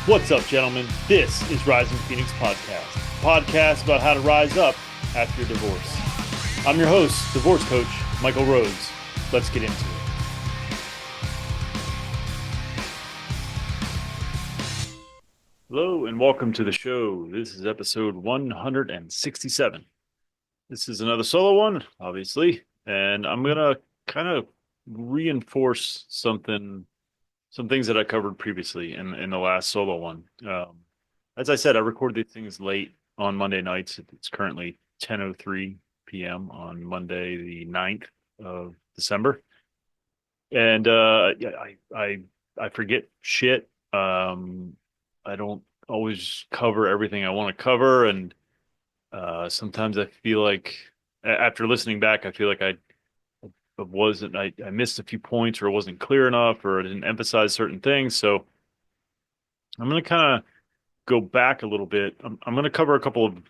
What's up, gentlemen? This is Rising Phoenix Podcast, a podcast about how to rise up after your divorce. I'm your host, divorce coach Michael Rhodes. Let's get into it. Hello, and welcome to the show. This is episode 167. This is another solo one, obviously, and I'm going to kind of reinforce some things that I covered previously in the last solo one. As I said, I record these things late on Monday nights. It's currently 10:03 p.m. on Monday, the 9th of December. And yeah, I forget shit. I don't always cover everything I want to cover, and sometimes I feel like after listening back, I feel like I missed a few points, or it wasn't clear enough, or I didn't emphasize certain things. So I'm going to kind of go back a little bit. I'm going to cover a couple of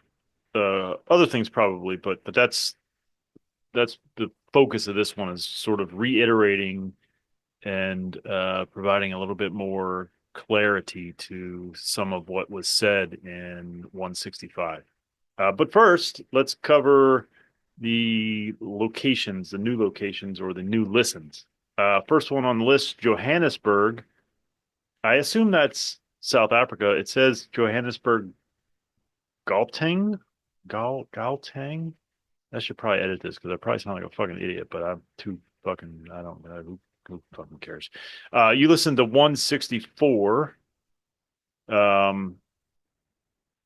other things probably, but that's the focus of this one, is sort of reiterating and providing a little bit more clarity to some of what was said in 165. But first, let's cover the locations, the new locations or the new listens. First one on the list, Johannesburg. I assume that's South Africa. It says Johannesburg, Gauteng, Gauteng. I should probably edit this because I probably sound like a fucking idiot, but I'm too fucking, I don't know. Who fucking cares? You listen to 164. Um,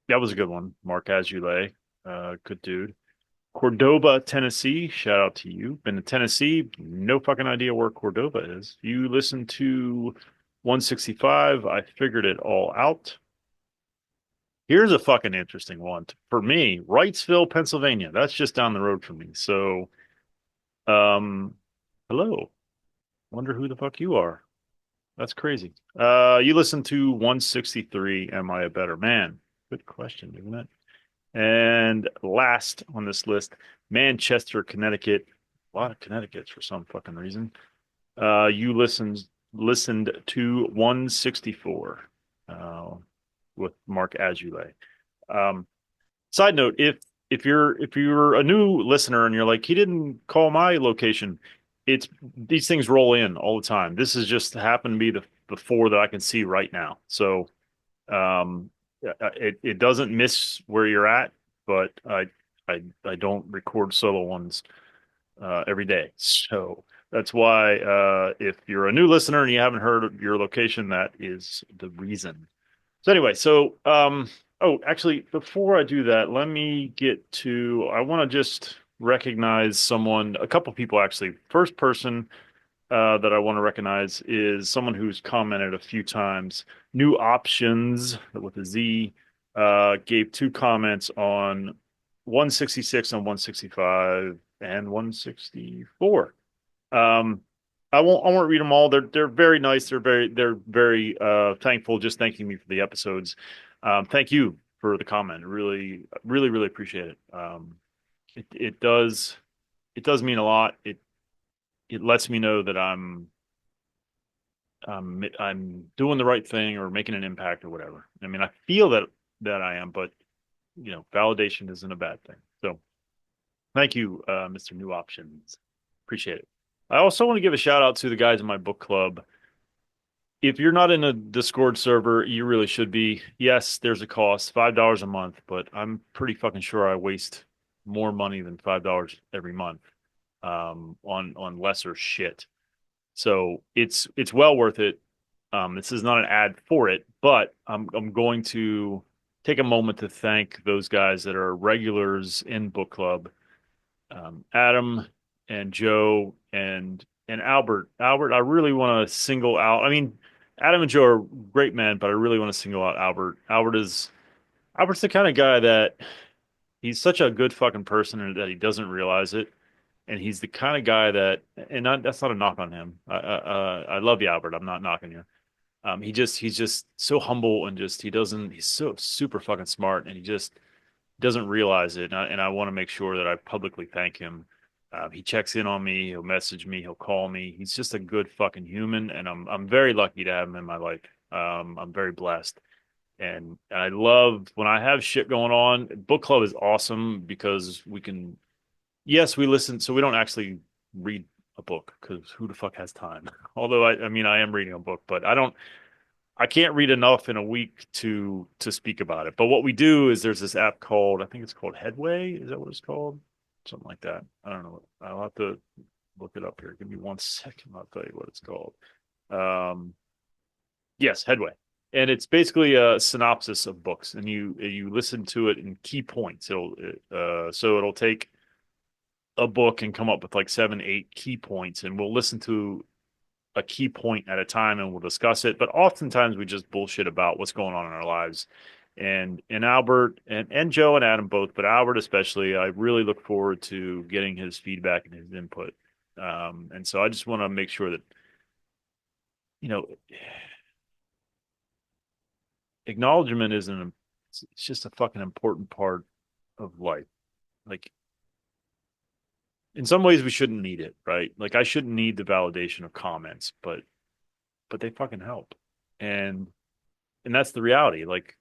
that was a good one. Mark Azulay, good dude. Cordoba, Tennessee. Shout out to you. Been to Tennessee. No fucking idea where Cordoba is. You listen to 165. I figured it all out. Here's a fucking interesting one for me. Wrightsville, Pennsylvania. That's just down the road from me. So, um, hello. Wonder who the fuck you are. That's crazy. You listen to 163. Am I a better man? Good question, isn't it? And last on this list, Manchester, Connecticut. A lot of Connecticut's for some fucking reason. You listened to 164 uh, with Mark Azulay. Um, Side note, if you're a new listener and you're like, he didn't call my location, it's these things roll in all the time. This has just happened to be the four that I can see right now. So it doesn't miss where you're at, but I don't record solo ones every day. So that's why if you're a new listener and you haven't heard of your location, that is the reason. So anyway, oh, actually, before I do that, let me get to, I want to just recognize someone, a couple people actually. First person that I want to recognize is someone who's commented a few times. New Options with a Z gave two comments on 166 and 165 and 164. Um, I won't read them all. They're very nice. They're very thankful, just thanking me for the episodes. Thank you for the comment. Really appreciate it. It does mean a lot. It lets me know that I'm doing the right thing or making an impact or whatever. I mean, I feel that I am, but validation isn't a bad thing. So thank you, Mr. New Options. Appreciate it. I also want to give a shout out to the guys in my book club. If you're not in a Discord server, you really should be. Yes, there's a cost, $5 a month, but I'm pretty fucking sure I waste more money than $5 every month on lesser shit. So it's well worth it. This is not an ad for it, but I'm going to take a moment to thank those guys that are regulars in book club. Adam and Joe and Albert. Albert, I really want to single out. I mean, Adam and Joe are great men, but I really want to single out Albert. Albert's the kind of guy that he's such a good fucking person and that he doesn't realize it. And he's the kind of guy that, and that's not a knock on him. I love you, Albert. I'm not knocking you. He's just so humble and just he's so super fucking smart and he just doesn't realize it. And I want to make sure that I publicly thank him. He checks in on me. He'll message me. He'll call me. He's just a good fucking human, and I'm very lucky to have him in my life. I'm very blessed. And I love when I have shit going on. Book club is awesome because we can, yes, we listen. So we don't actually read a book because who the fuck has time? Although I mean, I am reading a book, but I can't read enough in a week to speak about it. But what we do is there's this app called, I think it's called Headway. Is that what it's called? Something like that. I don't know. I'll have to look it up here. Give me 1 second. I'll tell you what it's called. Um, yes, Headway. And it's basically a synopsis of books, and you listen to it in key points. So it'll take a book and come up with like 7, 8 key points, and we'll listen to a key point at a time and we'll discuss it. But oftentimes we just bullshit about what's going on in our lives. And Albert and Joe and Adam both, but Albert especially, I really look forward to getting his feedback and his input. And so I just want to make sure that, you know, acknowledgement isn't, it's just a fucking important part of life. Like in some ways we shouldn't need it, right? Like I shouldn't need the validation of comments, but they fucking help. And and that's the reality. Like,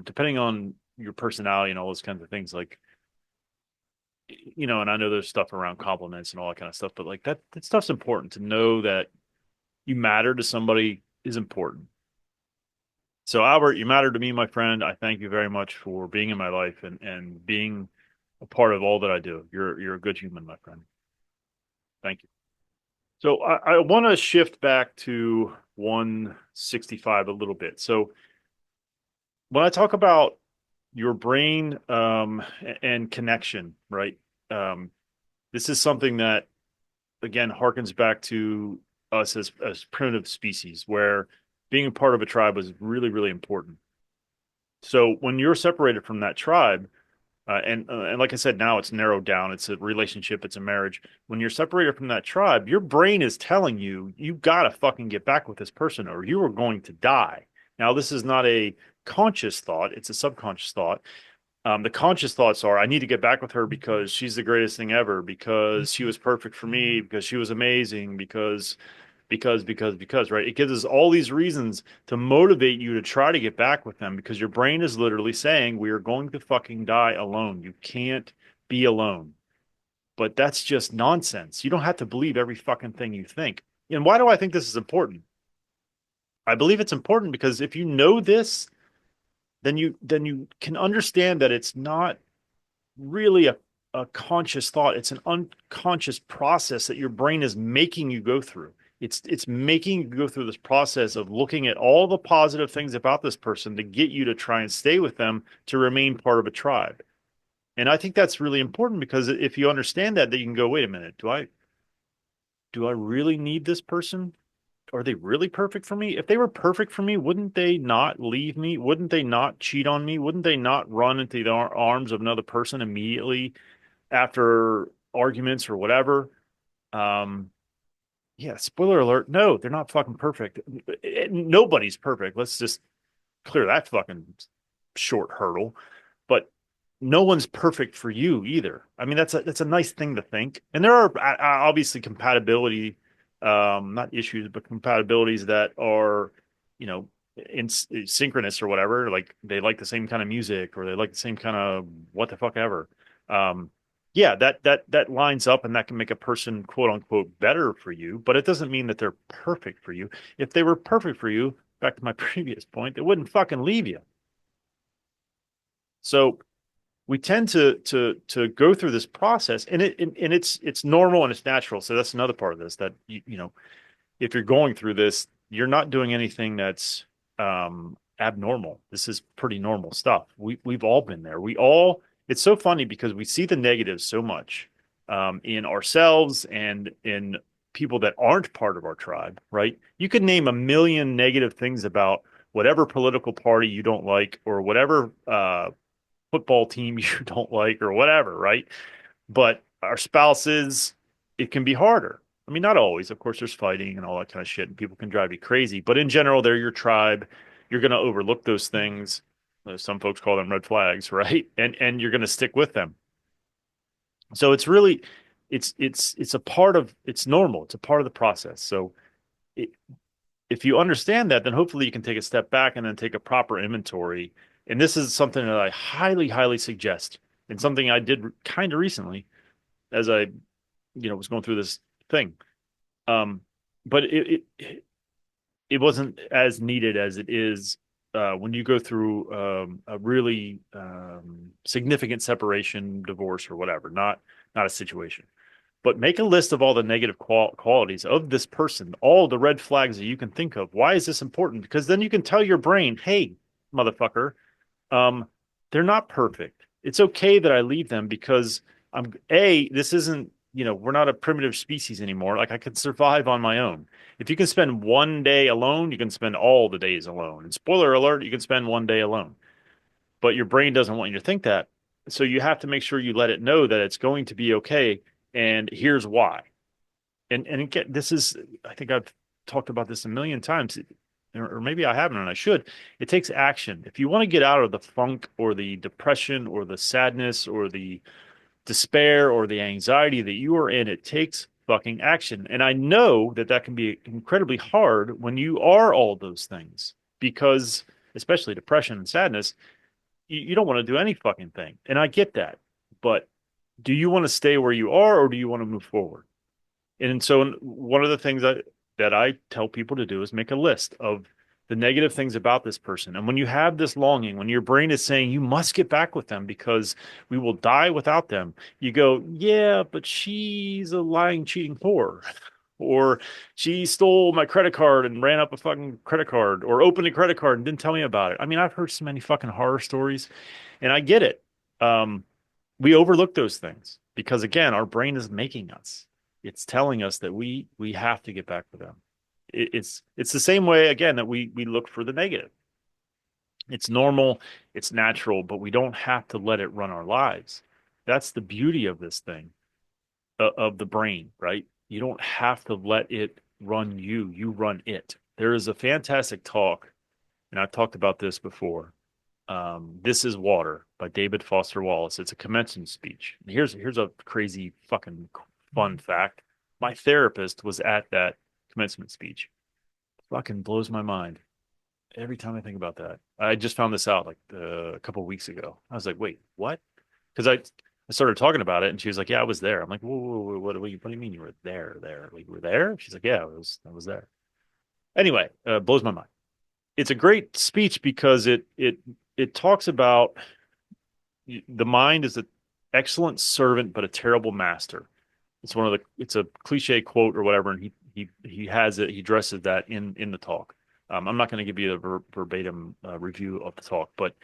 depending on your personality and all those kinds of things, like, and I know there's stuff around compliments and all that kind of stuff, but like that stuff's important to know that you matter to somebody is important. So Albert, you matter to me, my friend. I thank you very much for being in my life and being a part of all that I do. You're a good human, my friend. Thank you. So I want to shift back to 165 a little bit. So when I talk about your brain and connection, right? Um, this is something that again harkens back to us as primitive species, where being a part of a tribe was really, really important. So when you're separated from that tribe, and like I said, now it's narrowed down. It's a relationship. It's a marriage. When you're separated from that tribe, your brain is telling you you gotta fucking get back with this person, or you are going to die. Now, this is not a conscious thought; it's a subconscious thought. The conscious thoughts are, I need to get back with her because she's the greatest thing ever, because she was perfect for me, because she was amazing, because, right? It gives us all these reasons to motivate you to try to get back with them because your brain is literally saying, we are going to fucking die alone. You can't be alone. But that's just nonsense. You don't have to believe every fucking thing you think. And why do I think this is important? I believe it's important because if you know this, then you can understand that it's not really a conscious thought. It's an unconscious process that your brain is making you go through. It's making you go through this process of looking at all the positive things about this person to get you to try and stay with them to remain part of a tribe. And I think that's really important because if you understand that, then you can go, wait a minute, do I really need this person? Are they really perfect for me? If they were perfect for me, wouldn't they not leave me? Wouldn't they not cheat on me? Wouldn't they not run into the arms of another person immediately after arguments or whatever? Um, yeah, spoiler alert. No, they're not fucking perfect. Nobody's perfect. Let's just clear that fucking short hurdle. But no one's perfect for you either. I mean, that's a nice thing to think. And there are obviously compatibility, not issues, but compatibilities that are, you know, in synchronous or whatever. Like they like the same kind of music or they like the same kind of what the fuck ever. Um, yeah, that lines up and that can make a person quote unquote better for you, but it doesn't mean that they're perfect for you. If they were perfect for you, back to my previous point, they wouldn't fucking leave you. So we tend to go through this process and it's normal and it's natural. So that's another part of this that if you're going through this, you're not doing anything that's abnormal. This is pretty normal stuff. We've all been there. It's so funny because we see the negatives so much in ourselves and in people that aren't part of our tribe, right? You could name a million negative things about whatever political party you don't like or whatever football team you don't like or whatever, right? But our spouses, it can be harder. I mean, not always. Of course, there's fighting and all that kind of shit, and people can drive you crazy. But in general, they're your tribe. You're going to overlook those things. Some folks call them red flags, right? And you're going to stick with them. So it's really, it's a part of, it's normal. It's a part of the process. So it, if you understand that, then hopefully you can take a step back and then take a proper inventory. And this is something that I highly, highly suggest, and something I did kind of recently as I, was going through this thing. Um, but it wasn't as needed as it is when you go through a really significant separation, divorce, or whatever. Not a situation, but make a list of all the negative qualities of this person, all the red flags that you can think of. Why is this important? Because then you can tell your brain, hey, motherfucker, um, they're not perfect. It's okay that I leave them because this isn't, we're not a primitive species anymore. Like I can survive on my own. If you can spend one day alone, you can spend all the days alone. And spoiler alert, you can spend one day alone. But your brain doesn't want you to think that. So you have to make sure you let it know that it's going to be okay. And here's why. And again, this is, I think I've talked about this a million times, or maybe I haven't, and I should. It takes action. If you want to get out of the funk or the depression or the sadness or the despair or the anxiety that you are in, it takes fucking action. And I know that that can be incredibly hard when you are all those things because, especially depression and sadness, you don't want to do any fucking thing. And I get that. But do you want to stay where you are or do you want to move forward? And so one of the things that I tell people to do is make a list of the negative things about this person. And when you have this longing, when your brain is saying you must get back with them because we will die without them, you go, yeah, but she's a lying, cheating whore. Or she stole my credit card and ran up a fucking credit card, or opened a credit card and didn't tell me about it. I mean, I've heard so many fucking horror stories, and I get it. Um, we overlook those things because again, our brain is making us. It's telling us that we have to get back to them. It's the same way again that we look for the negative. It's normal, it's natural, but we don't have to let it run our lives. That's the beauty of this thing, of the brain, right? You don't have to let it run you. You run it. There is a fantastic talk, and I've talked about this before. This is Water by David Foster Wallace. It's a commencement speech. And here's a crazy fucking fun fact. My therapist was at that commencement speech. Fucking blows my mind every time I think about that. I just found this out like a couple of weeks ago. I was like, wait, what? Because I started talking about it, and she was like, "Yeah, I was there." I'm like, "Whoa, whoa, whoa, what do you mean you were there? There? Like you were there?" She's like, "Yeah, I was there." Anyway, blows my mind. It's a great speech because it talks about the mind is an excellent servant but a terrible master. It's a cliche quote or whatever, and he has it. He addresses that in the talk. I'm not going to give you a verbatim review of the talk, but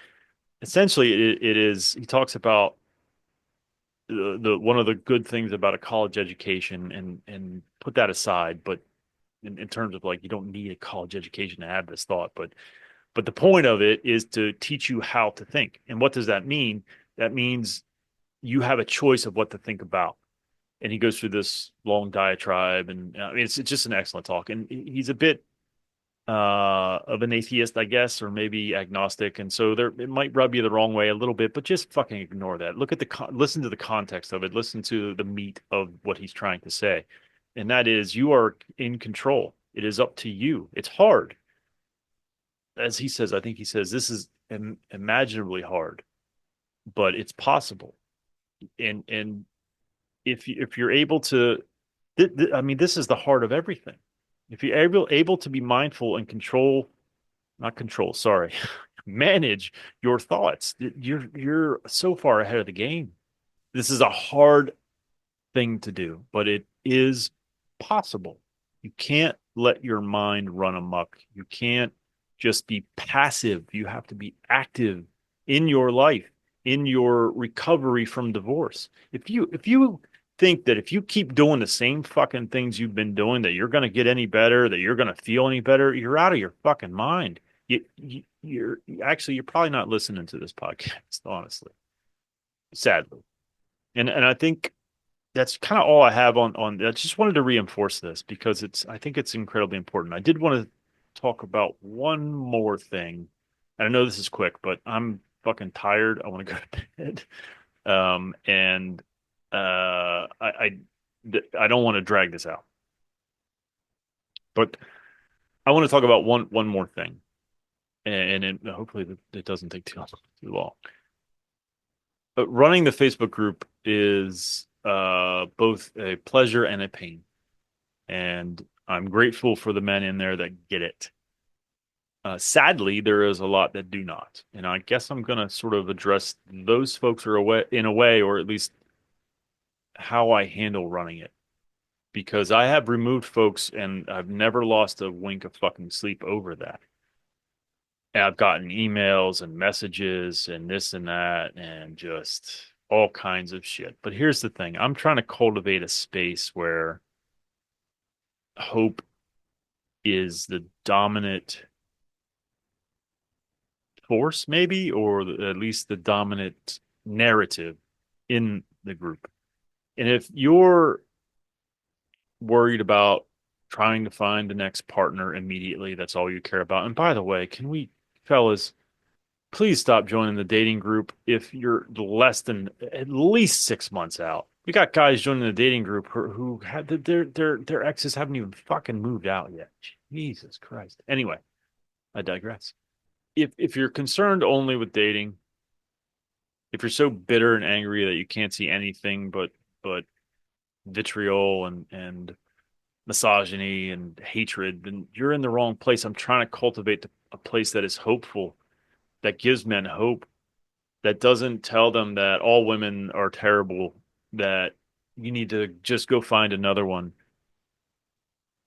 essentially it is. He talks about the one of the good things about a college education, and put that aside, but in terms of like you don't need a college education to have this thought, but the point of it is to teach you how to think. And what does that mean? That means you have a choice of what to think about. And he goes through this long diatribe, and I mean, it's just an excellent talk. And he's a bit of an atheist, I guess, or maybe agnostic, and so there it might rub you the wrong way a little bit, but just fucking ignore that. Look at listen to the context of it, listen to the meat of what he's trying to say, and that is you are in control. It is up to you. It's hard, as he says. I think he says this is imaginably hard, but it's possible. And if you're able to, I mean, this is the heart of everything. If you're able to be mindful and control, not control, sorry, manage your thoughts, you're so far ahead of the game. This is a hard thing to do, but it is possible. You can't let your mind run amok. You can't just be passive. You have to be active in your life, in your recovery from divorce. If you think that if you keep doing the same fucking things you've been doing, that you're going to get any better, that you're going to feel any better, you're out of your fucking mind. You're actually, you're probably not listening to this podcast, honestly, sadly. And I think that's kind of all I have on. I just wanted to reinforce this because I think it's incredibly important. I did want to talk about one more thing. And I know this is quick, but I'm fucking tired. I want to go to bed. And I don't want to drag this out. But I want to talk about one more thing, and hopefully it doesn't take too long. But running the Facebook group is both a pleasure and a pain, and I'm grateful for the men in there that get it. Sadly, there is a lot that do not, and I guess I'm going to sort of address those folks are away in a way, or at least how I handle running it. Because I have removed folks, and I've never lost a wink of fucking sleep over that. And I've gotten emails and messages and this and that, and just all kinds of shit. But here's the thing: I'm trying to cultivate a space where hope is the dominant force, maybe, or at least the dominant narrative in the group. And if you're worried about trying to find the next partner immediately, that's all you care about. And by the way, can we, fellas, please stop joining the dating group if you're less than at least 6 months out. We got guys joining the dating group who had their exes haven't even fucking moved out yet. Jesus Christ. Anyway, I digress. If you're concerned only with dating, if you're so bitter and angry that you can't see anything but vitriol and misogyny and hatred, then you're in the wrong place. I'm trying to cultivate a place that is hopeful, that gives men hope, that doesn't tell them that all women are terrible, that you need to just go find another one.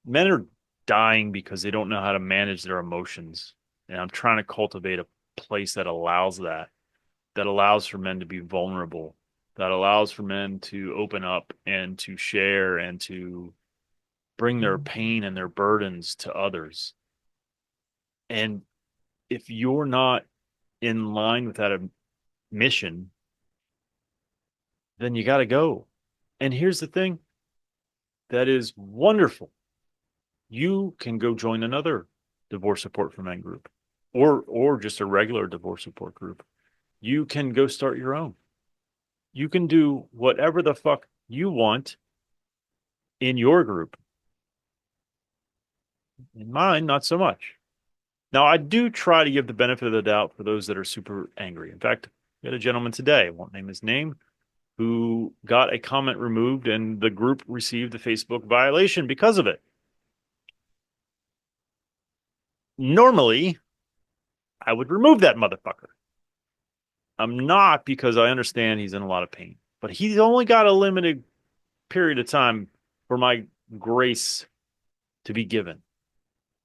Men are dying because they don't know how to manage their emotions. And I'm trying to cultivate a place that allows that, that allows for men to be vulnerable, that allows for men to open up and to share and to bring their pain and their burdens to others. And if you're not in line with that mission, then you got to go. And here's the thing that is wonderful. You can go join another divorce support for men group or just a regular divorce support group. You can go start your own. You can do whatever the fuck you want in your group. In mine, not so much. Now, I do try to give the benefit of the doubt for those that are super angry. In fact, we had a gentleman today, I won't name his name, who got a comment removed and the group received a Facebook violation because of it. Normally, I would remove that motherfucker. I'm not because I understand he's in a lot of pain, but he's only got a limited period of time for my grace to be given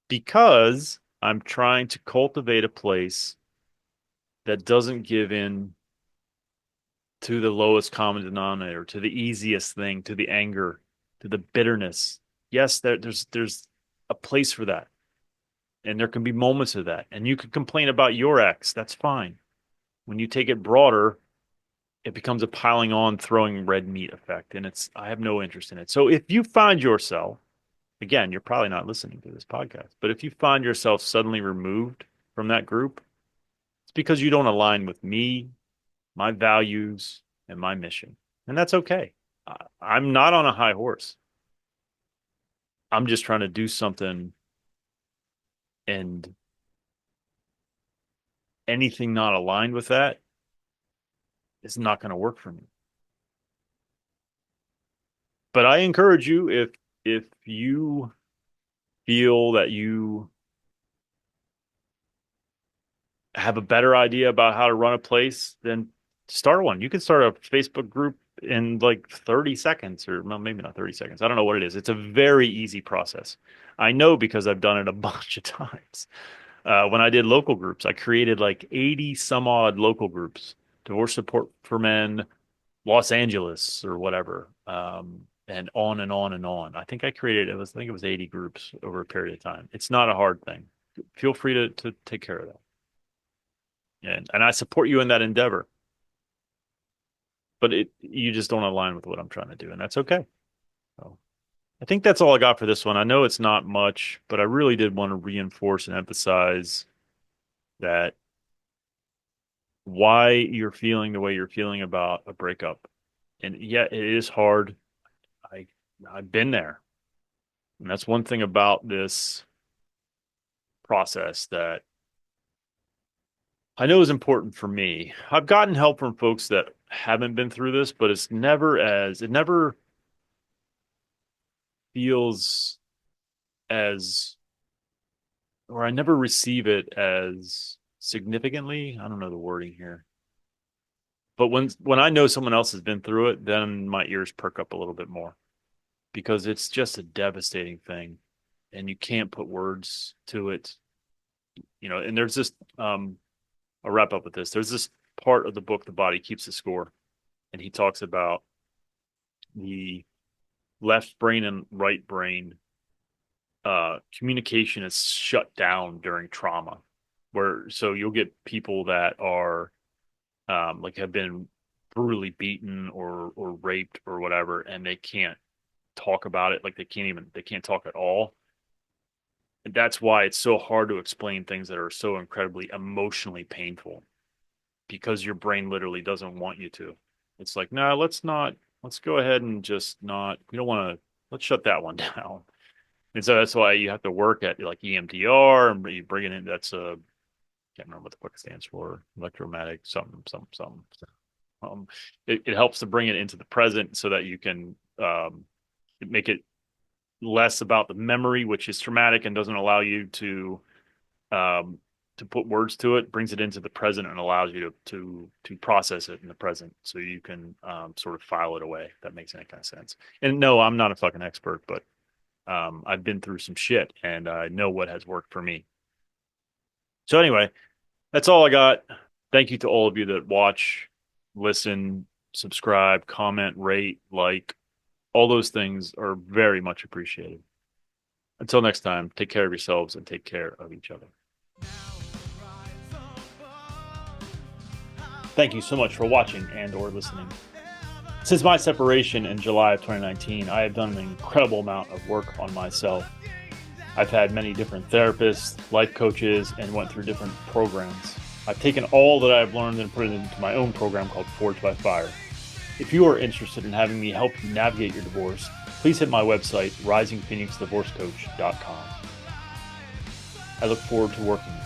because I'm trying to cultivate a place that doesn't give in to the lowest common denominator, to the easiest thing, to the anger, to the bitterness. Yes, there's a place for that. And there can be moments of that. And you can complain about your ex. That's fine. When you take it broader, it becomes a piling on, throwing red meat effect. And I have no interest in it. So if you find yourself, again, you're probably not listening to this podcast, but if you find yourself suddenly removed from that group, it's because you don't align with me, my values, and my mission. And that's okay. I'm not on a high horse. I'm just trying to do something, and anything not aligned with that is not going to work for me. But I encourage you, if you feel that you have a better idea about how to run a place, then start one. You can start a Facebook group in like 30 seconds, or well, maybe not 30 seconds. I don't know what it is. It's a very easy process. I know because I've done it a bunch of times. When I did local groups, I created like 80 some odd local groups, divorce support for men, Los Angeles or whatever, and on and on and on. I think it was 80 groups over a period of time. It's not a hard thing. Feel free to take care of that. And I support you in that endeavor, but you just don't align with what I'm trying to do, and that's okay. So I think that's all I got for this one. I know it's not much, but I really did want to reinforce and emphasize that why you're feeling the way you're feeling about a breakup. And yeah, it is hard. I I've been there. And that's one thing about this process that I know is important for me. I've gotten help from folks that haven't been through this, but it never feels as, or I never receive it as significantly. I don't know the wording here. But when I know someone else has been through it, then my ears perk up a little bit more because it's just a devastating thing and you can't put words to it. And there's this I'll wrap up with this. There's this part of the book, The Body Keeps the Score, and he talks about the left brain and right brain communication is shut down during trauma, so you'll get people that are like have been brutally beaten or raped or whatever, and they can't talk about it. Like they can't talk at all. And that's why it's so hard to explain things that are so incredibly emotionally painful, because your brain literally doesn't want you to. It's like, no, let's go ahead and just not, we don't want to, let's shut that one down. And so that's why you have to work at like EMDR, and you bring it in. That's can't remember what the book stands for, electromagnetic something. It helps to bring it into the present so that you can make it less about the memory, which is traumatic and doesn't allow you to put words to it. Brings it into the present and allows you to process it in the present, so you can sort of file it away. If that makes any kind of sense. And no, I'm not a fucking expert, but I've been through some shit and I know what has worked for me. So anyway, that's all I got. Thank you to all of you that watch, listen, subscribe, comment, rate, like. All those things are very much appreciated. Until next time, take care of yourselves and take care of each other. Thank you so much for watching and or listening. Since my separation in July of 2019, I have done an incredible amount of work on myself. I've had many different therapists, life coaches, and went through different programs. I've taken all that I've learned and put it into my own program called Forged by Fire. If you are interested in having me help you navigate your divorce, please hit my website, risingphoenixdivorcecoach.com. I look forward to working with you.